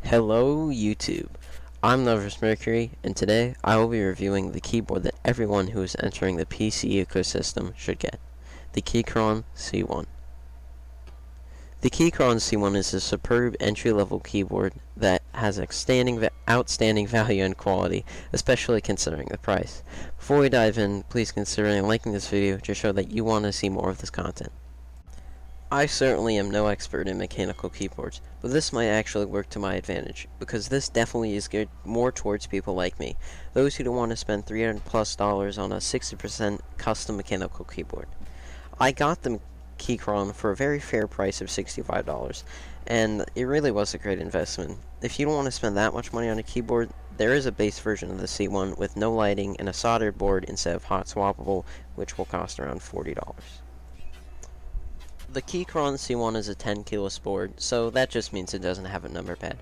Hello YouTube, I'm Lover's Mercury, and today I will be reviewing the keyboard that everyone who is entering the PC ecosystem should get, the Keychron C1. The Keychron C1 is a superb entry-level keyboard that has outstanding value and quality, especially considering the price. Before we dive in, please consider liking this video to show that you want to see more of this content. I certainly am no expert in mechanical keyboards, but this might actually work to my advantage, because this definitely is geared more towards people like me, those who don't want to spend $300+ on a 60% custom mechanical keyboard. I got the Keychron for a very fair price of $65, and it really was a great investment. If you don't want to spend that much money on a keyboard, there is a base version of the C1 with no lighting and a soldered board instead of hot swappable, which will cost around $40. The Keychron C1 is a 10 keyless board, so that just means it doesn't have a number pad.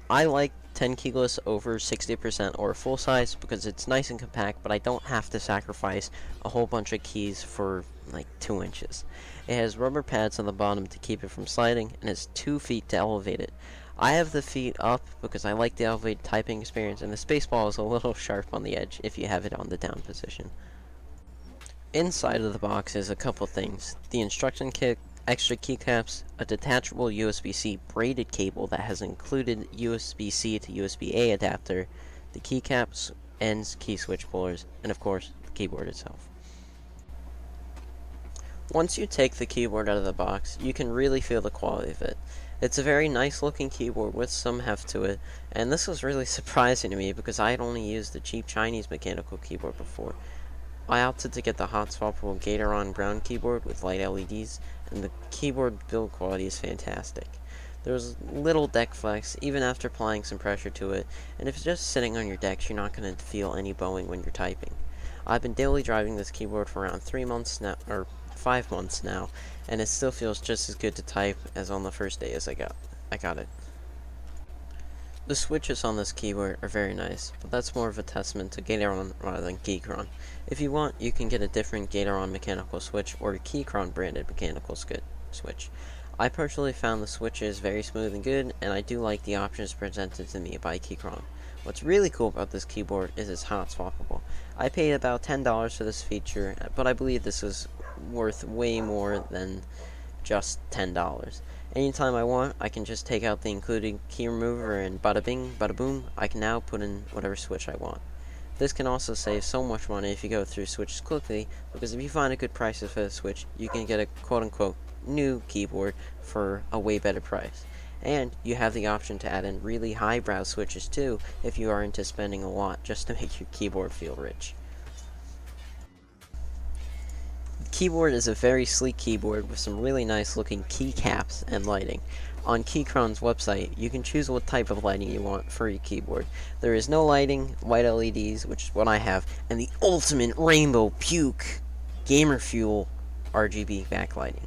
I like 10 keyless over 60% or full size because it's nice and compact, but I don't have to sacrifice a whole bunch of keys for like 2 inches. It has rubber pads on the bottom to keep it from sliding, and it's 2 feet to elevate it. I have the feet up because I like the elevated typing experience, and the spacebar is a little sharp on the edge if you have it on the down position. Inside of the box is a couple things: the instruction kit, extra keycaps, a detachable USB-C braided cable that has included USB-C to USB-A adapter, the keycaps, ends, key switch pullers, and of course, the keyboard itself. Once you take the keyboard out of the box, you can really feel the quality of it. It's a very nice looking keyboard with some heft to it, and this was really surprising to me because I had only used the cheap Chinese mechanical keyboard before. I opted to get the hot swappable Keychron brown keyboard with light LEDs, and the keyboard build quality is fantastic. There's little deck flex even after applying some pressure to it, and if it's just sitting on your decks, you're not going to feel any bowing when you're typing. I've been daily driving this keyboard for around 3 months now, or 5 months now, and it still feels just as good to type as on the first day as I got it. The switches on this keyboard are very nice, but that's more of a testament to Keychron rather than Keychron. If you want, you can get a different Keychron mechanical switch or a Keychron branded mechanical switch. I personally found the switches very smooth and good, and I do like the options presented to me by Keychron. What's really cool about this keyboard is it's hot swappable. I paid about $10 for this feature, but I believe this is worth way more than just $10. Anytime I want, I can just take out the included key remover, and bada bing, bada boom, I can now put in whatever switch I want. This can also save so much money if you go through switches quickly, because if you find a good price for the switch, you can get a quote-unquote new keyboard for a way better price. And you have the option to add in really highbrow switches too, if you are into spending a lot just to make your keyboard feel rich. The keyboard is a very sleek keyboard with some really nice looking keycaps and lighting. On Keychron's website, you can choose what type of lighting you want for your keyboard. There is no lighting, white LEDs, which is what I have, and the ultimate rainbow puke gamer fuel RGB backlighting.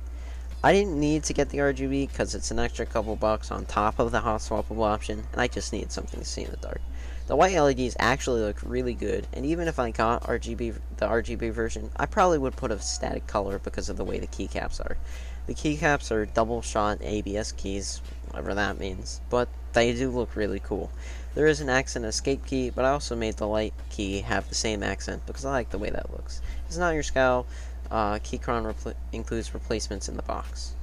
I didn't need to get the RGB because it's an extra couple bucks on top of the hot swappable option, and I just needed something to see in the dark. The white LEDs actually look really good, and even if I got the RGB version, I probably would put a static color because of the way the keycaps are. The keycaps are double-shot ABS keys, whatever that means, but they do look really cool. There is an accent escape key, but I also made the light key have the same accent because I like the way that looks. It's not your style. Keychron includes replacements in the box.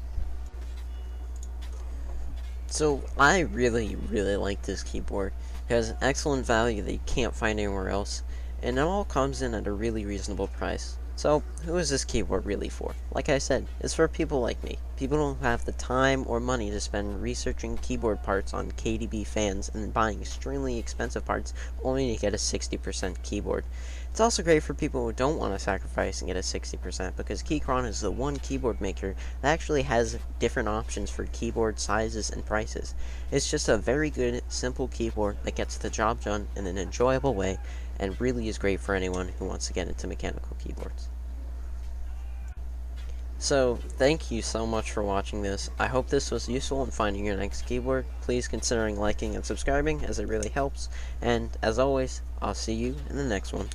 So I really like this keyboard. It has an excellent value that you can't find anywhere else, and it all comes in at a really reasonable price. So who is this keyboard really for? Like I said, it's for people like me. People who don't have the time or money to spend researching keyboard parts on KDB fans and buying extremely expensive parts only to get a 60% keyboard. It's also great for people who don't want to sacrifice and get a 60% because Keychron is the one keyboard maker that actually has different options for keyboard sizes and prices. It's just a very good, simple keyboard that gets the job done in an enjoyable way and really is great for anyone who wants to get into mechanical keyboards. So, thank you so much for watching this. I hope this was useful in finding your next keyboard. Please consider liking and subscribing as it really helps. And, as always, I'll see you in the next one.